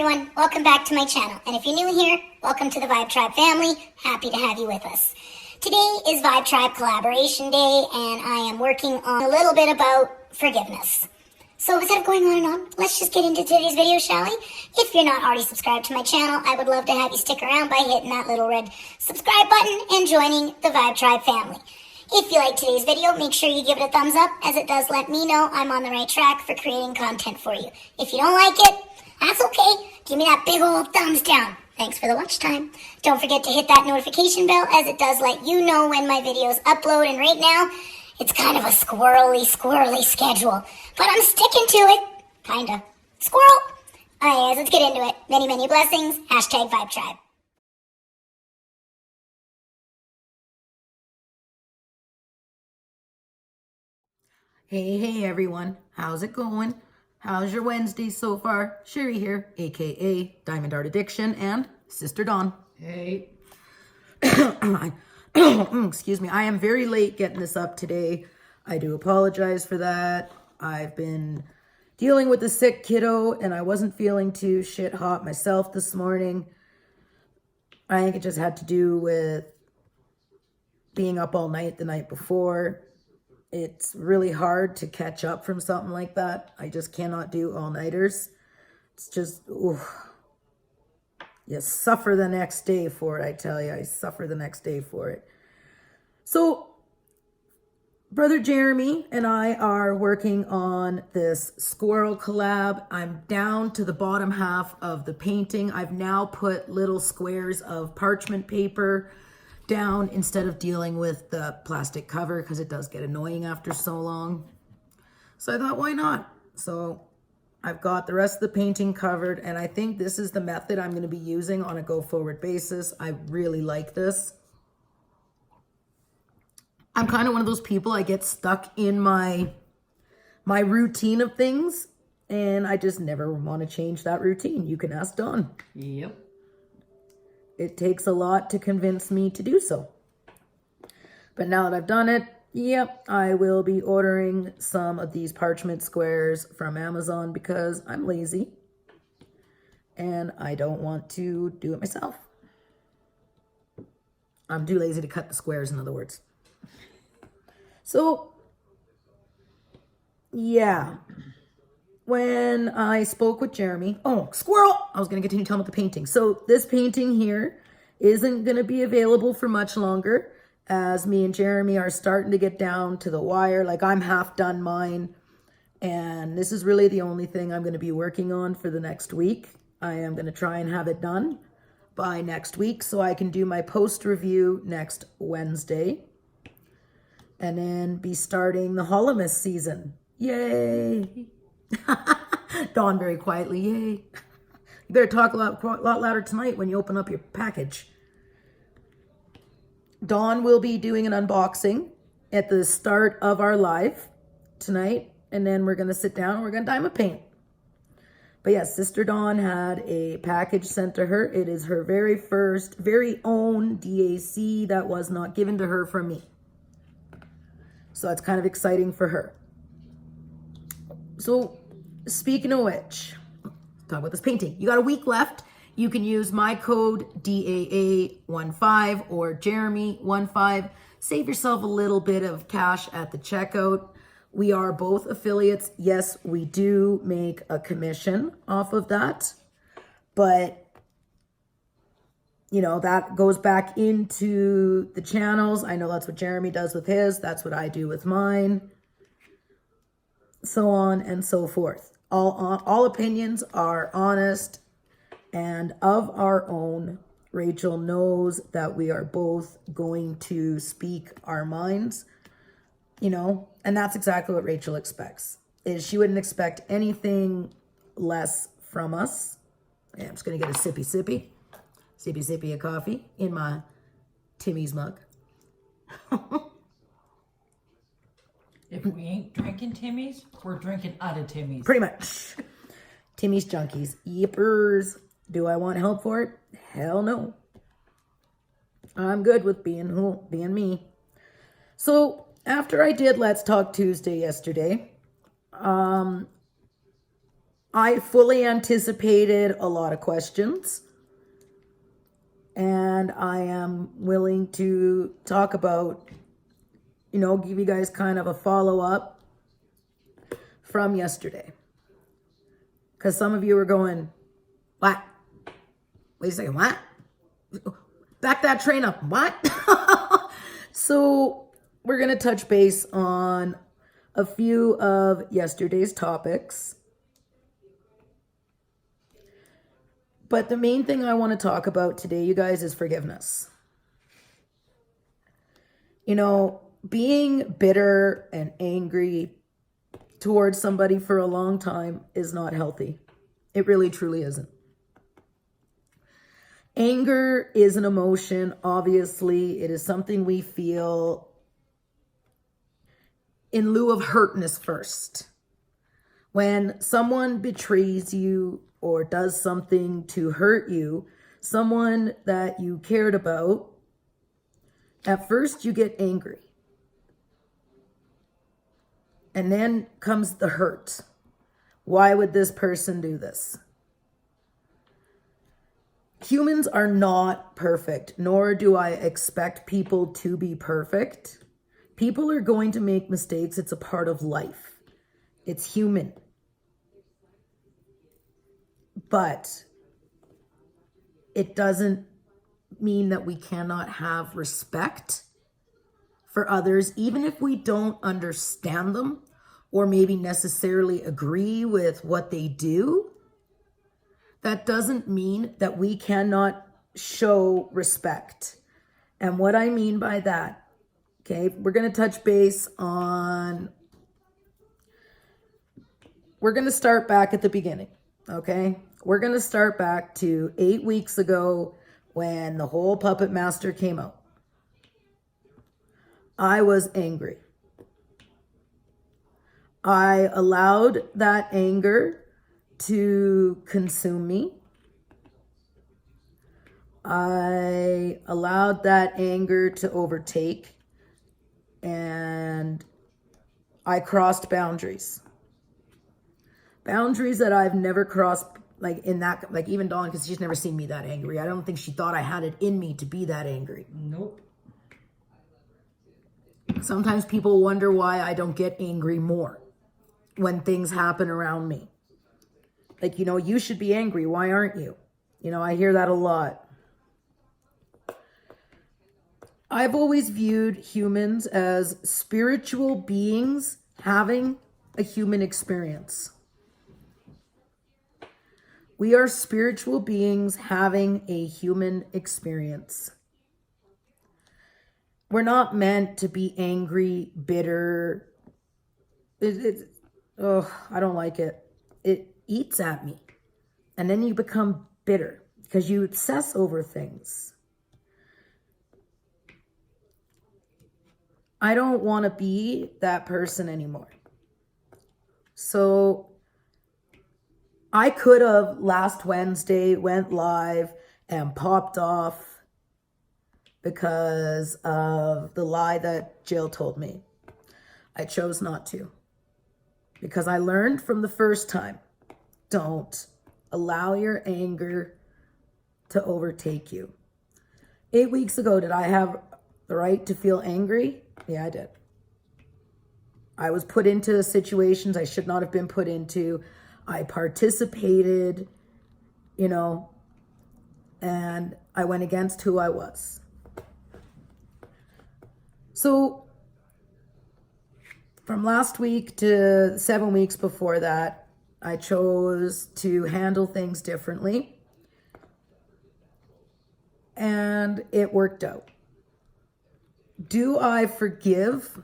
everyone, welcome back to my channel. And if you're new here, welcome to the Vibetribe family. Happy to have you with us. Today is Vibetribe Collaboration Day, and I am working on a little bit about forgiveness. So instead of going on and on, let's just get into today's video, shall we? If you're not already subscribed to my channel, I would love to have you stick around by hitting that little red subscribe button and joining the Vibetribe family. If you like today's video, make sure you give it a thumbs up, as it does let me know I'm on the right track for creating content for you. If you don't like it, that's okay. Give me that big old thumbs down. Thanks for the watch time. Don't forget to hit that notification bell, as it does let you know when my videos upload. And right now, it's kind of a squirrely schedule. But I'm sticking to it. Kinda. Squirrel. Anyways, let's get into it. Many, many blessings. Hashtag Vibetribe. Hey everyone, how's it going? How's your Wednesday so far? Sherry here, aka Diamond Art Addiction, and Sister Dawn. Hey. Excuse me, I am very late getting this up today. I do apologize for that. I've been dealing with a sick kiddo, and I wasn't feeling too shit hot myself this morning. I think it just had to do with being up all night the night before. It's really hard to catch up from something like that. I just cannot do all-nighters. It's just, ooh. You suffer the next day for it, I tell you. I suffer the next day for it. So, Brother Jeremy and I are working on this squirrel collab. I'm down to the bottom half of the painting. I've now put little squares of parchment paper down instead of dealing with the plastic cover, because it does get annoying after so long. So I thought, why not? So I've got the rest of the painting covered, and I think this is the method I'm going to be using on a go-forward basis. I really like this. I'm kind of one of those people, I get stuck in my routine of things, and I just never want to change that routine. You can ask Dawn. Yep. It takes a lot to convince me to do so. But now that I've done it, yep, I will be ordering some of these parchment squares from Amazon because I'm lazy and I don't want to do it myself. I'm too lazy to cut the squares, in other words. So, yeah. When I spoke with Jeremy, squirrel! I was going to continue telling about the painting. So this painting here isn't going to be available for much longer, as me and Jeremy are starting to get down to the wire. Like, I'm half done mine, and this is really the only thing I'm going to be working on for the next week. I am going to try and have it done by next week so I can do my post review next Wednesday, and then be starting the Holomas season. Yay! Dawn very quietly, yay. You better talk a lot louder tonight when you open up your package. Dawn will be doing an unboxing at the start of our live tonight, and then we're going to sit down and we're going to diamond paint. But yes, Sister Dawn had a package sent to her. It is her very first, very own DAC that was not given to her from me. So that's kind of exciting for her. So, speaking of which, talk about this painting. You got a week left. You can use my code DAA15 or Jeremy15. Save yourself a little bit of cash at the checkout. We are both affiliates. Yes, we do make a commission off of that. But, you know, that goes back into the channels. I know that's what Jeremy does with his. That's what I do with mine. So on and so forth. All opinions are honest and of our own. Rachel knows that we are both going to speak our minds, you know, and that's exactly what Rachel expects. Is she wouldn't expect anything less from us. Yeah, I'm just going to get a sippy of coffee in my Timmy's mug. If we ain't drinking Timmy's, we're drinking out of Timmy's. Pretty much. Timmy's Junkies. Yippers. Do I want help for it? Hell no. I'm good with being me. So, after I did Let's Talk Tuesday yesterday, I fully anticipated a lot of questions, and I am willing to talk about, give you guys kind of a follow-up from yesterday. Because some of you are going, what? Wait a second, what? Back that train up, what? So we're going to touch base on a few of yesterday's topics. But the main thing I want to talk about today, you guys, is forgiveness. Being bitter and angry towards somebody for a long time is not healthy. It really, truly isn't. Anger is an emotion, obviously. It is something we feel in lieu of hurtness first. When someone betrays you or does something to hurt you, someone that you cared about, at first you get angry. And then comes the hurt. Why would this person do this? Humans are not perfect, nor do I expect people to be perfect. People are going to make mistakes. It's a part of life. It's human. But it doesn't mean that we cannot have respect for others, even if we don't understand them or maybe necessarily agree with what they do. That doesn't mean that we cannot show respect. And what I mean by that, okay, we're going to touch base on, we're going to start back at the beginning, okay? We're going to start back to 8 weeks ago when the whole Puppet Master came out. I was angry. I allowed that anger to consume me. I allowed that anger to overtake, and I crossed boundaries. Boundaries that I've never crossed, even Dawn, because she's never seen me that angry. I don't think she thought I had it in me to be that angry. Nope. Sometimes people wonder why I don't get angry more when things happen around me. You should be angry. Why aren't you? I hear that a lot. I've always viewed humans as spiritual beings having a human experience. We are spiritual beings having a human experience. We're not meant to be angry, bitter. I don't like it. It eats at me. And then you become bitter because you obsess over things. I don't want to be that person anymore. So I could have last Wednesday went live and popped off because of the lie that Jill told me. I chose not to. Because I learned from the first time, don't allow your anger to overtake you. 8 weeks ago, did I have the right to feel angry? Yeah, I did. I was put into situations I should not have been put into. I participated, and I went against who I was. So from last week to 7 weeks before that, I chose to handle things differently. And it worked out. Do I forgive?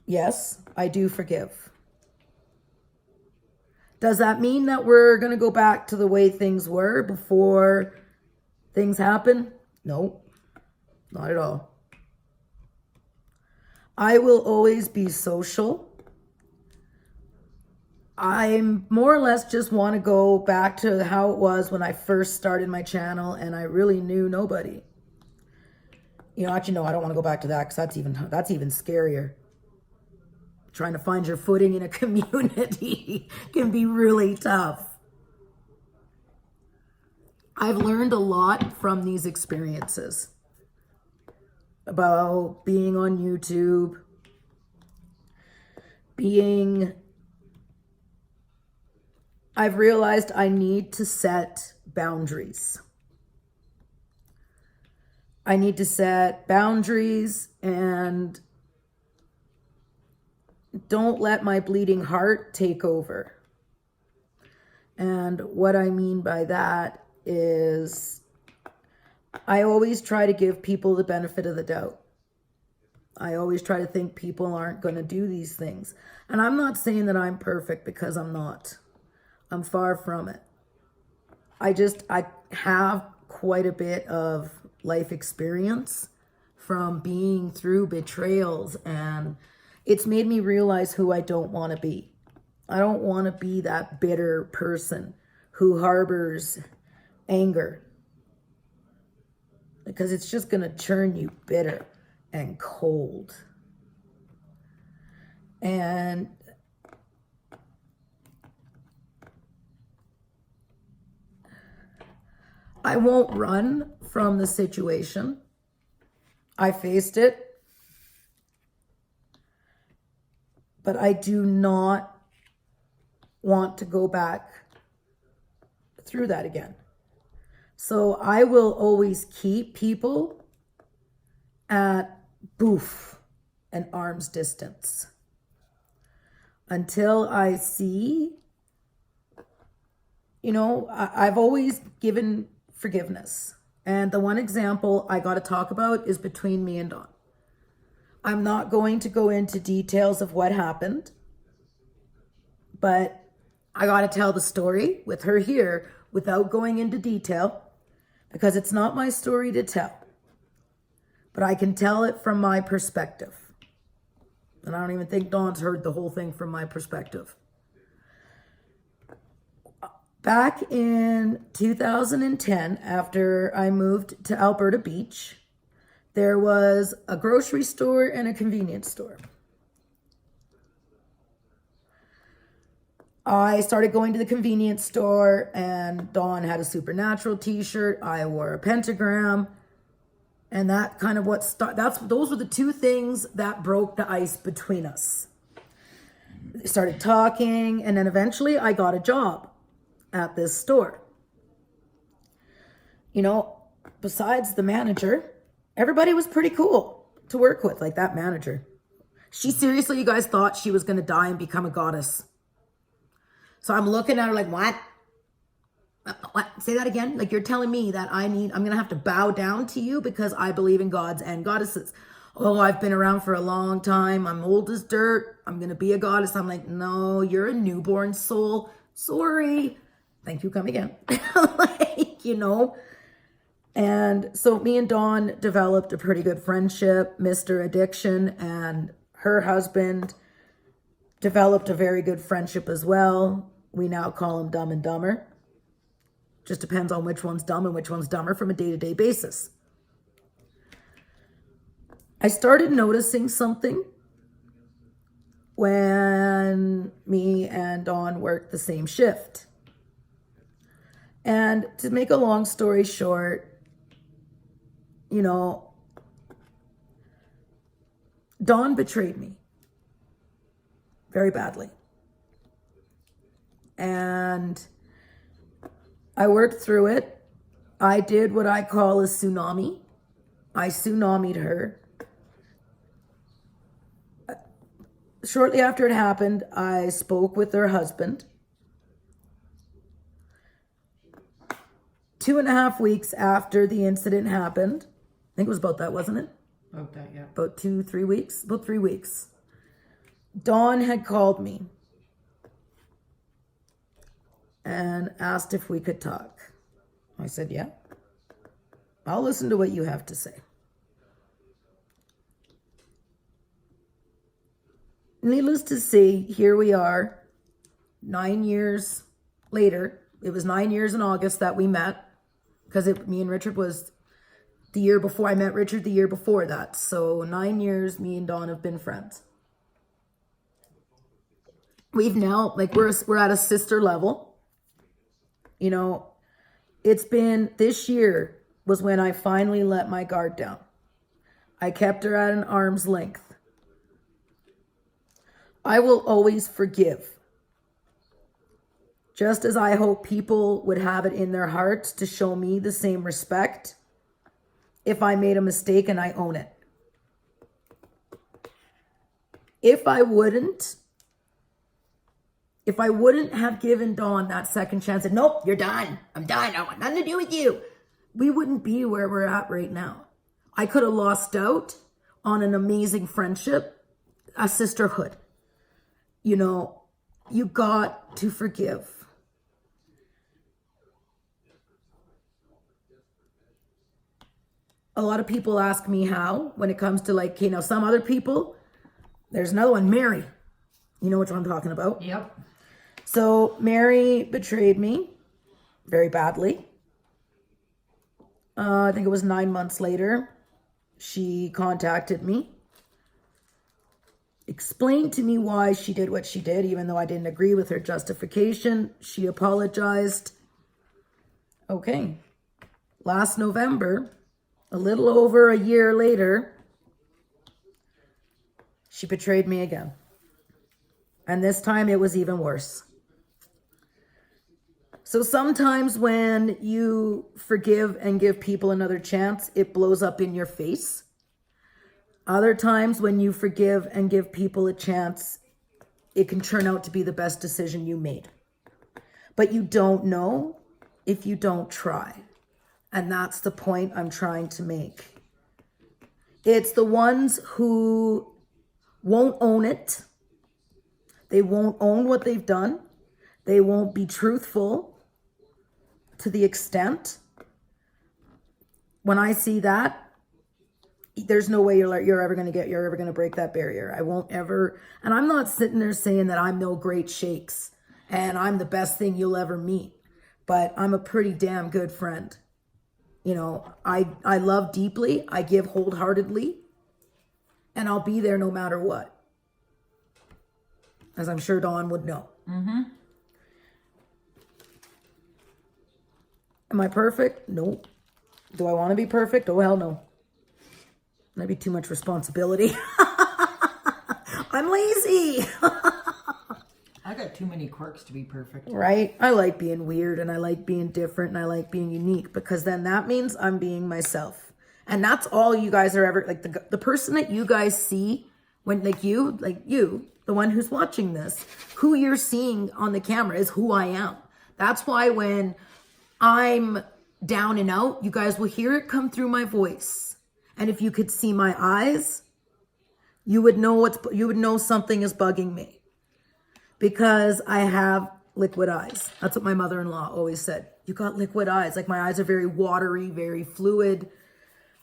Yes, I do forgive. Does that mean that we're going to go back to the way things were before things happen? No, not at all. I will always be social. I more or less just want to go back to how it was when I first started my channel and I really knew nobody. Actually, no, I don't want to go back to that because that's even scarier. trying to find your footing in a community can be really tough. I've learned a lot from these experiences about being on YouTube, I've realized I need to set boundaries. I need to set boundaries and don't let my bleeding heart take over. And what I mean by that is I always try to give people the benefit of the doubt. I always try to think people aren't going to do these things. And I'm not saying that I'm perfect, because I'm not. I'm far from it. I have quite a bit of life experience from being through betrayals, and it's made me realize who I don't want to be. I don't want to be that bitter person who harbors anger, because it's just going to turn you bitter and cold. And I won't run from the situation. I faced it, but I do not want to go back through that again. So I will always keep people at an arm's distance until I see, I've always given forgiveness. And the one example I got to talk about is between me and Dawn. I'm not going to go into details of what happened, but I got to tell the story with her here without going into detail, because it's not my story to tell, but I can tell it from my perspective. And I don't even think Dawn's heard the whole thing from my perspective. Back in 2010, after I moved to Alberta Beach, there was a grocery store and a convenience store. I started going to the convenience store, and Dawn had a Supernatural t-shirt. I wore a pentagram. And that kind of those were the two things that broke the ice between us. They started talking, and then eventually I got a job at this store. Besides the manager, everybody was pretty cool to work with, like that manager. She seriously, you guys, thought she was going to die and become a goddess. So I'm looking at her like, what? What? Say that again? Like, you're telling me that I'm going to have to bow down to you because I believe in gods and goddesses. Oh, I've been around for a long time. I'm old as dirt. I'm going to be a goddess. I'm like, no, you're a newborn soul. Sorry. Thank you. Come again. And so me and Dawn developed a pretty good friendship. Mr. Addiction and her husband developed a very good friendship as well. We now call him Dumb and Dumber. Just depends on which one's dumb and which one's dumber from a day-to-day basis. I started noticing something when me and Dawn worked the same shift. And to make a long story short, Dawn betrayed me very badly. And I worked through it. I did what I call a tsunami. I tsunamied her. Shortly after it happened, I spoke with her husband. 2.5 weeks after the incident happened, I think it was about that, wasn't it? About that, yeah. About 3 weeks. About 3 weeks. Dawn had called me and asked if we could talk. I said, yeah. I'll listen to what you have to say. Needless to say, here we are, 9 years later. It was 9 years in August that we met, because me and Richard was the year before. I met Richard the year before that. So 9 years, me and Dawn have been friends. we've now, like, we're at a sister level. You know, it's been, this year was when I finally let my guard down. I kept her at an arm's length. I will always forgive. Just as I hope people would have it in their hearts to show me the same respect if I made a mistake and I own it. If I wouldn't have given Dawn that second chance and nope, you're done. I'm done. I want nothing to do with you. We wouldn't be where we're at right now. I could have lost out on an amazing friendship, a sisterhood. You know, you got to forgive. A lot of people ask me how when it comes to, like, you know, some other people. There's another one, Mary. You know which one I'm talking about? Yep. So Mary betrayed me very badly. I think it was 9 months later. She contacted me, explained to me why she did what she did, even though I didn't agree with her justification. She apologized. Okay. Last November, a little over a year later, she betrayed me again. And this time it was even worse. So sometimes when you forgive and give people another chance, it blows up in your face. Other times when you forgive and give people a chance, it can turn out to be the best decision you made. But you don't know if you don't try. And that's the point I'm trying to make. It's the ones who won't own it. They won't own what they've done. They won't be truthful to the extent. When I see that, there's no way you're ever going to break that barrier. I won't ever. And I'm not sitting there saying that I'm no great shakes and I'm the best thing you'll ever meet, but I'm a pretty damn good friend. You know, I love deeply. I give wholeheartedly. And I'll be there no matter what. As I'm sure Dawn would know. Mm-hmm. Am I perfect? Nope. Do I want to be perfect? Oh, hell no. That'd be too much responsibility. I'm lazy. I got too many quirks to be perfect. Right? I like being weird and I like being different and I like being unique because then that means I'm being myself. And that's all you guys are ever, like the person that you guys see when, like you, the one who's watching this, who you're seeing on the camera is who I am. That's why when I'm down and out, you guys will hear it come through my voice. And if you could see my eyes, you would know something is bugging me because I have liquid eyes. That's what my mother-in-law always said. You got liquid eyes. Like my eyes are very watery, very fluid.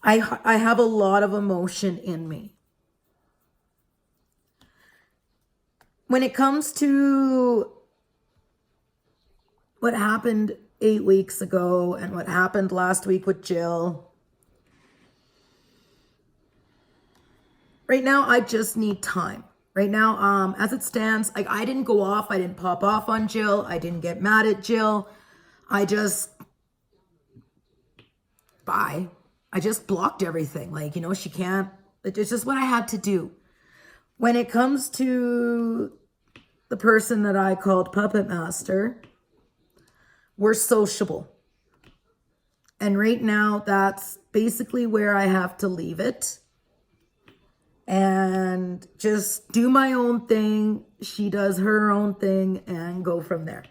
I have a lot of emotion in me. When it comes to what happened 8 weeks ago and what happened last week with Jill, right now I just need time. Right now, as it stands, like I didn't go off. I didn't pop off on Jill. I didn't get mad at Jill. I just blocked everything. Like, you know, she can't, it's just what I had to do. When it comes to the person that I called Puppet Master, we're sociable. And right now, that's basically where I have to leave it. And just do my own thing. She does her own thing and go from there.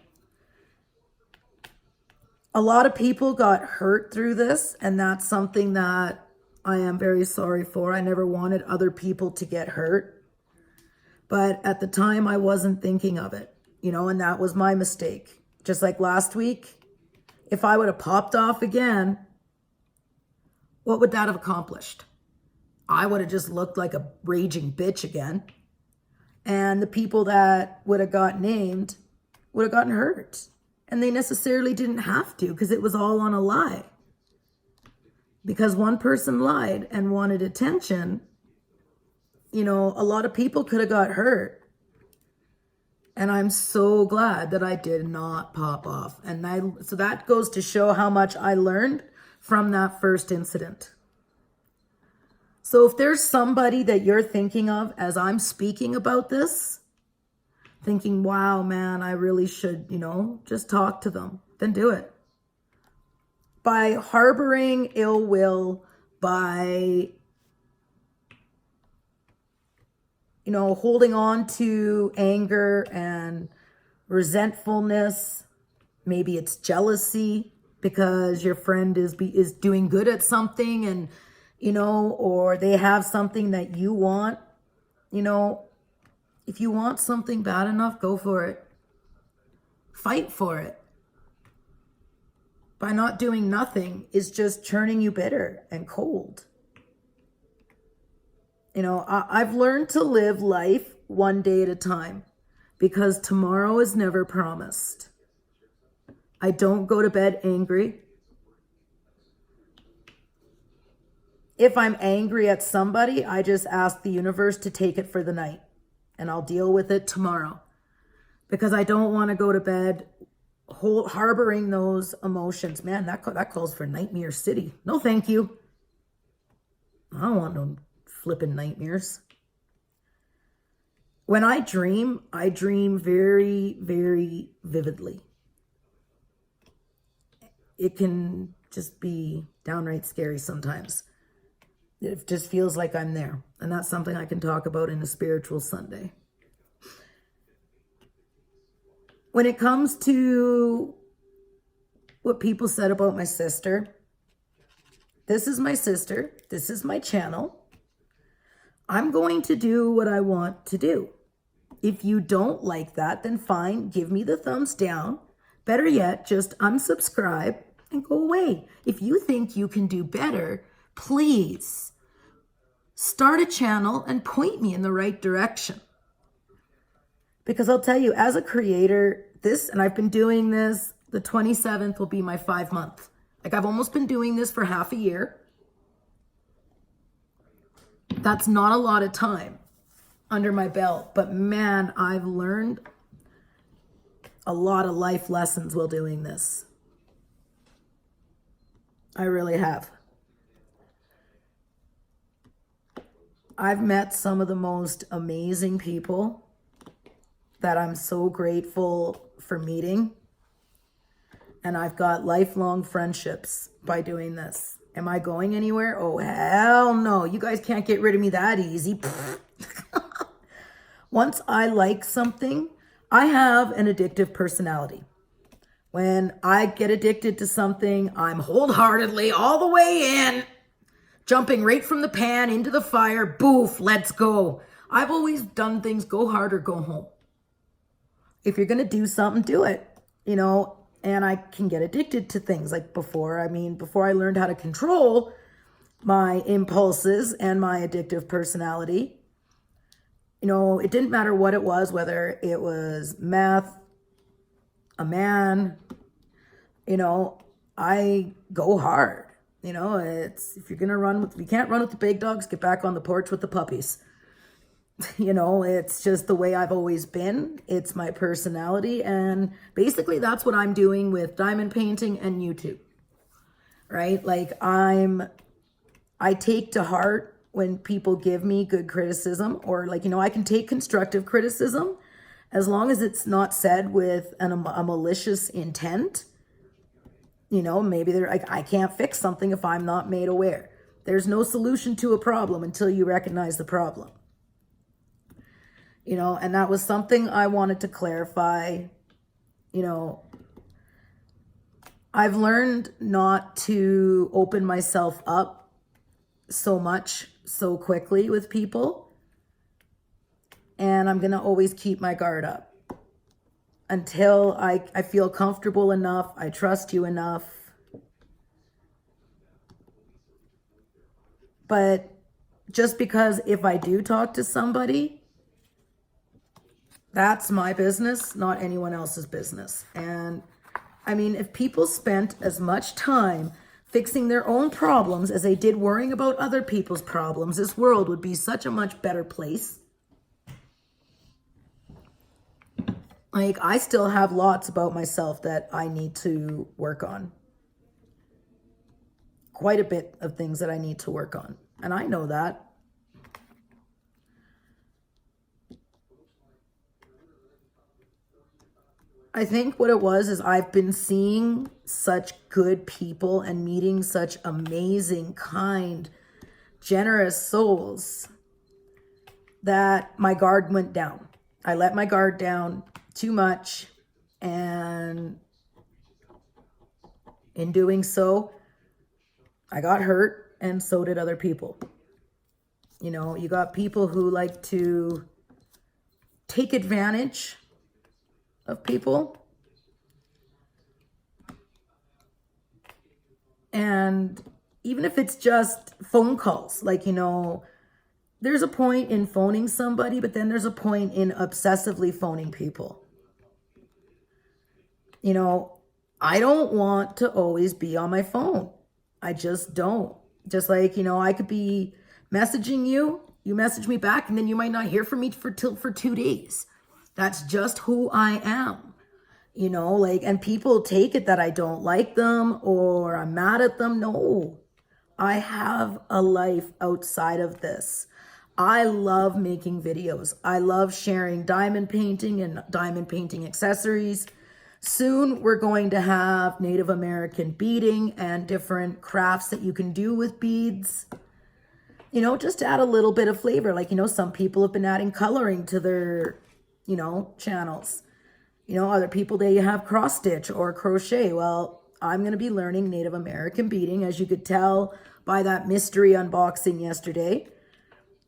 A lot of people got hurt through this, and that's something that I am very sorry for. I never wanted other people to get hurt. But at the time, I wasn't thinking of it, you know, and that was my mistake. Just like last week, if I would have popped off again, what would that have accomplished? I would have just looked like a raging bitch again. And the people that would have got named would have gotten hurt. And they necessarily didn't have to because it was all on a lie. Because one person lied and wanted attention, you know, a lot of people could have got hurt. And I'm so glad that I did not pop off. So that goes to show how much I learned from that first incident. So if there's somebody that you're thinking of as I'm speaking about this, thinking, wow, man, I really should, just talk to them, then do it. By harboring ill will, by, holding on to anger and resentfulness, maybe it's jealousy because your friend is doing good at something and, or they have something that you want, if you want something bad enough, go for it. Fight for it. By not doing nothing is just churning you bitter and cold. I've learned to live life one day at a time because tomorrow is never promised. I don't go to bed angry. If I'm angry at somebody, I just ask the universe to take it for the night and I'll deal with it tomorrow because I don't want to go to bed harboring those emotions. Man, that calls for Nightmare City. No, thank you. I don't want no flipping nightmares. When I dream very, very vividly. It can just be downright scary sometimes. It just feels like I'm there. And that's something I can talk about in a spiritual Sunday. When it comes to what people said about my sister, this is my sister. This is my channel. I'm going to do what I want to do. If you don't like that, then fine, give me the thumbs down. Better yet, just unsubscribe and go away. If you think you can do better, please start a channel and point me in the right direction. Because I'll tell you, as a creator, and I've been doing this, the 27th will be my 5 month. Like I've almost been doing this for half a year. That's not a lot of time under my belt, but man, I've learned a lot of life lessons while doing this. I really have. I've met some of the most amazing people that I'm so grateful for meeting. And I've got lifelong friendships by doing this. Am I going anywhere? Oh, hell no. You guys can't get rid of me that easy. Once I like something, I have an addictive personality. When I get addicted to something, I'm wholeheartedly all the way in, jumping right from the pan into the fire. Boof, let's go. I've always done things, go hard or go home. If you're going to do something, do it, and I can get addicted to things like before I learned how to control my impulses and my addictive personality, it didn't matter what it was, whether it was meth, a man, I go hard, it's, if you're going to you can't run with the big dogs, get back on the porch with the puppies. It's just the way I've always been. It's my personality. And basically that's what I'm doing with diamond painting and YouTube, right? Like I take to heart when people give me good criticism or I can take constructive criticism as long as it's not said with a malicious intent. Maybe I can't fix something if I'm not made aware. There's no solution to a problem until you recognize the problem. And that was something I wanted to clarify. I've learned not to open myself up so much so quickly with people. And I'm going to always keep my guard up until I feel comfortable enough. I trust you enough. But just because if I do talk to somebody, that's my business, not anyone else's business. And if people spent as much time fixing their own problems as they did worrying about other people's problems, this world would be such a much better place. Like, I still have lots about myself that I need to work on. Quite a bit of things that I need to work on. And I know that. I think what it was is I've been seeing such good people and meeting such amazing, kind, generous souls that my guard went down. I let my guard down too much, and in doing so, I got hurt, and so did other people. You know, you got people who like to take advantage of people. And even if it's just phone calls, like, you know, there's a point in phoning somebody, but then there's a point in obsessively phoning people. You know, I don't want to always be on my phone. I just don't. Just like, you know, I could be messaging you, you message me back, and then you might not hear from me for 2 days. That's just who I am. You know, like, and people take it that I don't like them or I'm mad at them. No, I have a life outside of this. I love making videos. I love sharing diamond painting and diamond painting accessories. Soon we're going to have Native American beading and different crafts that you can do with beads. You know, just to add a little bit of flavor. Like, you know, some people have been adding coloring to their, you know, channels. You know, other people, they have cross stitch or crochet. Well, I'm going to be learning Native American beading. As you could tell by that mystery unboxing yesterday,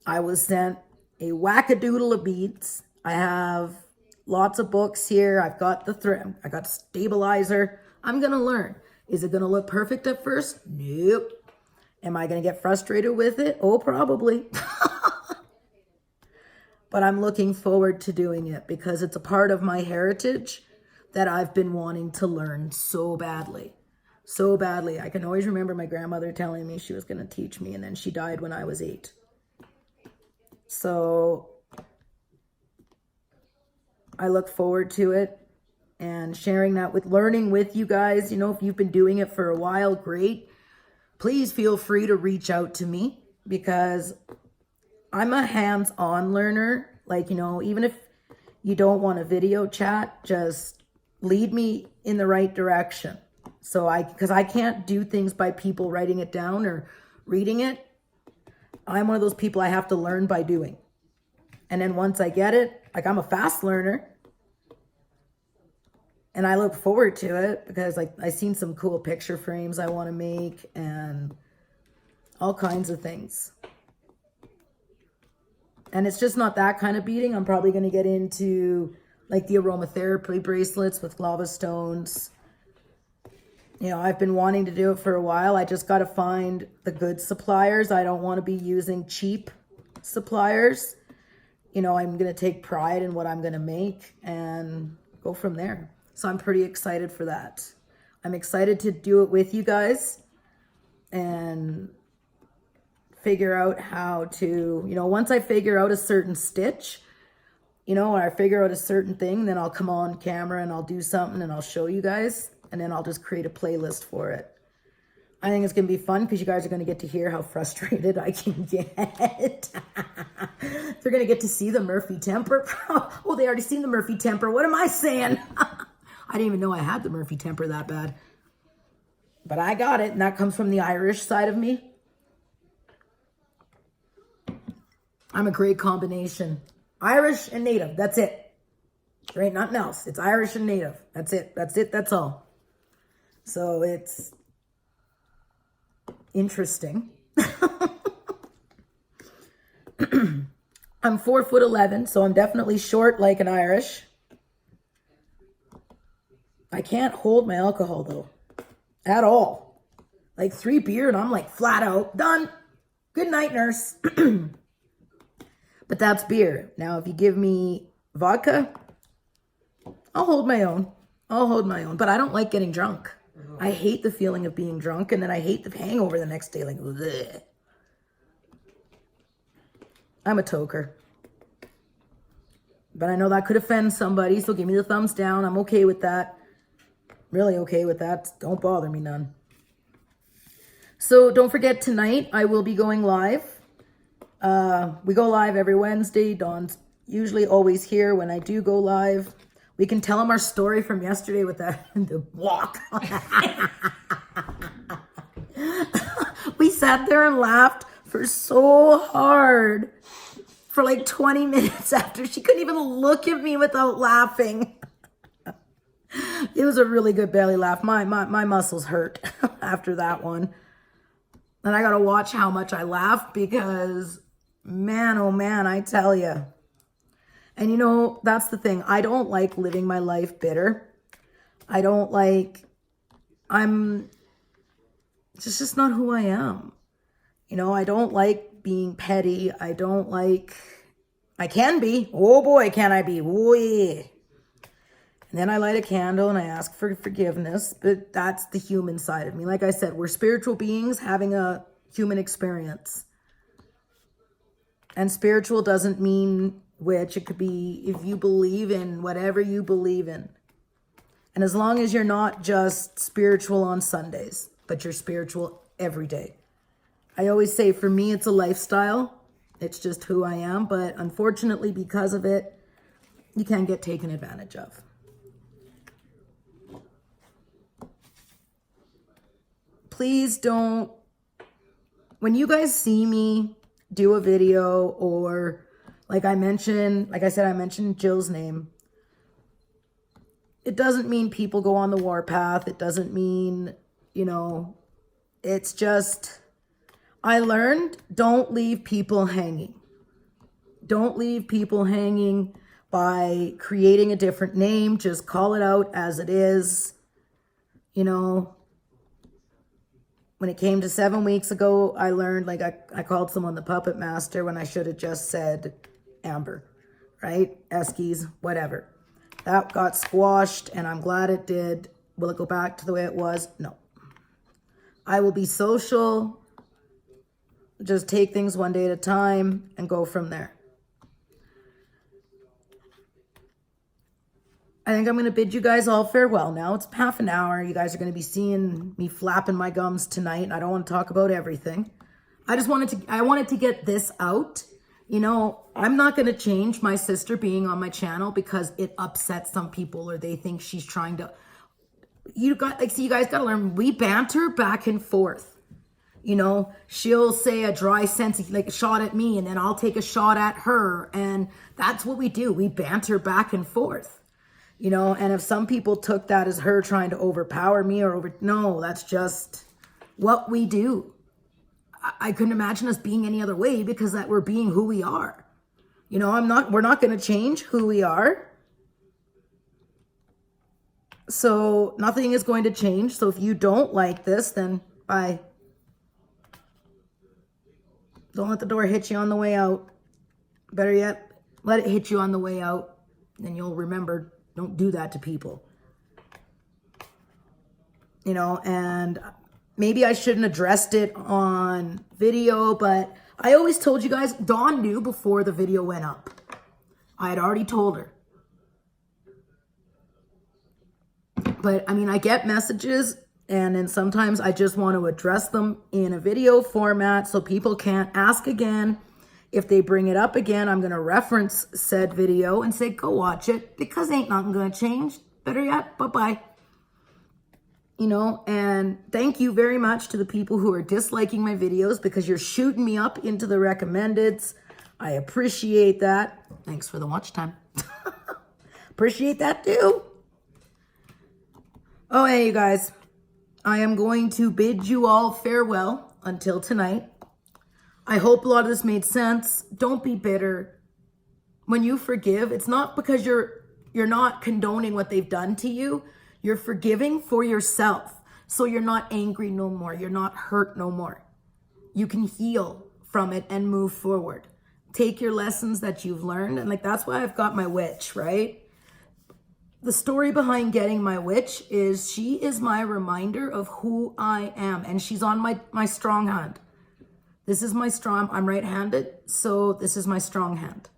I was sent a wackadoodle of beads. I have lots of books here. I've got the thread. I got stabilizer. I'm going to learn. Is it going to look perfect at first? Nope. Am I going to get frustrated with it? Oh, probably. But I'm looking forward to doing it because it's a part of my heritage that I've been wanting to learn so badly. So badly. I can always remember my grandmother telling me she was going to teach me, and then she died when I was 8. So I look forward to it and sharing that with, learning with you guys. You know, if you've been doing it for a while, great. Please feel free to reach out to me because I'm a hands-on learner. Like, you know, even if you don't want a video chat, just lead me in the right direction. So because I can't do things by people writing it down or reading it. I'm one of those people I have to learn by doing. And then once I get it, like, I'm a fast learner. And I look forward to it because, like, I've seen some cool picture frames I want to make and all kinds of things. And it's just not that kind of beading. I'm probably going to get into, like, the aromatherapy bracelets with lava stones. You know, I've been wanting to do it for a while. I just got to find the good suppliers. I don't want to be using cheap suppliers. You know, I'm going to take pride in what I'm going to make and go from there. So I'm pretty excited for that. I'm excited to do it with you guys and figure out how to, you know, once I figure out a certain stitch, you know, or I figure out a certain thing, then I'll come on camera and I'll do something and I'll show you guys, and then I'll just create a playlist for it. I think it's going to be fun because you guys are going to get to hear how frustrated I can get. They're going to get to see the Murphy temper. Oh, they already seen the Murphy temper. What am I saying? I didn't even know I had the Murphy temper that bad. But I got it, and that comes from the Irish side of me. I'm a great combination. Irish and Native, that's it. There ain't nothing else. It's Irish and Native. That's it. That's it. That's all. So it's interesting. I'm 4'11", so I'm definitely short like an Irish. I can't hold my alcohol though, at all. Like 3 beer and I'm like flat out, done. Good night, nurse. But that's beer. Now, if you give me vodka, I'll hold my own. I'll hold my own. But I don't like getting drunk. I hate the feeling of being drunk, and then I hate the hangover the next day. Like, bleh. I'm a toker. But I know that could offend somebody, so give me the thumbs down. I'm okay with that. Really okay with that. Don't bother me none. So don't forget, tonight I will be going live. We go live every Wednesday. Dawn's usually always here when I do go live. We can tell them our story from yesterday with the walk. We sat there and laughed for so hard for like 20 minutes after. She couldn't even look at me without laughing. It was a really good belly laugh. My muscles hurt after that one. And I got to watch how much I laugh because, man, oh man, I tell you. And you know, that's the thing. I don't like living my life bitter. I don't like, it's just not who I am. You know, I don't like being petty. I can be. Oh boy, can I be. Oh yeah. And then I light a candle and I ask for forgiveness, but that's the human side of me. Like I said, we're spiritual beings having a human experience. And spiritual doesn't mean which. It could be if you believe in whatever you believe in. And as long as you're not just spiritual on Sundays, but you're spiritual every day. I always say for me, it's a lifestyle. It's just who I am. But unfortunately, because of it, you can get taken advantage of. Please don't, when you guys see me do a video or like I said, I mentioned Jill's name. It doesn't mean people go on the warpath. It doesn't mean, you know, it's just, I learned don't leave people hanging. Don't leave people hanging by creating a different name. Just call it out as it is. You know, when it came to 7 weeks ago, I learned, like I called someone the puppet master when I should have just said Amber, right? Eskies, whatever. That got squashed and I'm glad it did. Will it go back to the way it was? No. I will be social, just take things one day at a time and go from there. I think I'm going to bid you guys all farewell now. It's half an hour. You guys are going to be seeing me flapping my gums tonight. And I don't want to talk about everything. I wanted to get this out. You know, I'm not going to change my sister being on my channel because it upsets some people or they think she's trying to, you guys got to learn, we banter back and forth. You know, she'll say a dry sense, like a shot at me, and then I'll take a shot at her. And that's what we do. We banter back and forth. You know, and if some people took that as her trying to overpower me no, that's just what we do. I couldn't imagine us being any other way because that we're being who we are. You know, we're not going to change who we are. So nothing is going to change. So if you don't like this, then bye. Don't let the door hit you on the way out. Better yet, let it hit you on the way out. Then you'll remember, don't do that to people. You know, and maybe I shouldn't have addressed it on video, but I always told you guys, Dawn knew before the video went up. I had already told her. But I mean, I get messages and then sometimes I just want to address them in a video format so people can't ask again. If they bring it up again, I'm going to reference said video and say, go watch it because ain't nothing going to change. Better yet, bye-bye. You know, and thank you very much to the people who are disliking my videos because you're shooting me up into the recommendeds. I appreciate that. Thanks for the watch time. Appreciate that too. Oh, hey, you guys. I am going to bid you all farewell until tonight. I hope a lot of this made sense. Don't be bitter. When you forgive, it's not because you're not condoning what they've done to you. You're forgiving for yourself. So you're not angry no more. You're not hurt no more. You can heal from it and move forward. Take your lessons that you've learned. And like, that's why I've got my witch, right? The story behind getting my witch is she is my reminder of who I am. And she's on my strong hand. This is my strong, I'm right-handed, so this is my strong hand.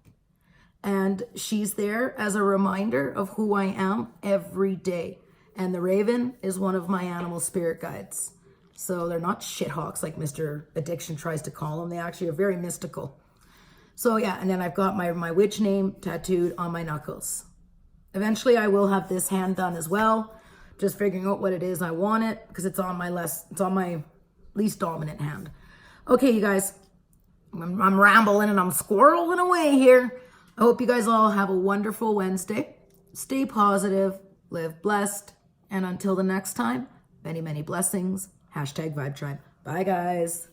And she's there as a reminder of who I am every day. And the raven is one of my animal spirit guides. So they're not shithawks like Mr. Addiction tries to call them. They actually are very mystical. So yeah, and then I've got my witch name tattooed on my knuckles. Eventually I will have this hand done as well. Just figuring out what it is I want it, because it's on my least dominant hand. Okay, you guys, I'm rambling and I'm squirreling away here. I hope you guys all have a wonderful Wednesday. Stay positive, live blessed, and until the next time, many, many blessings. #Vibetribe. Bye, guys.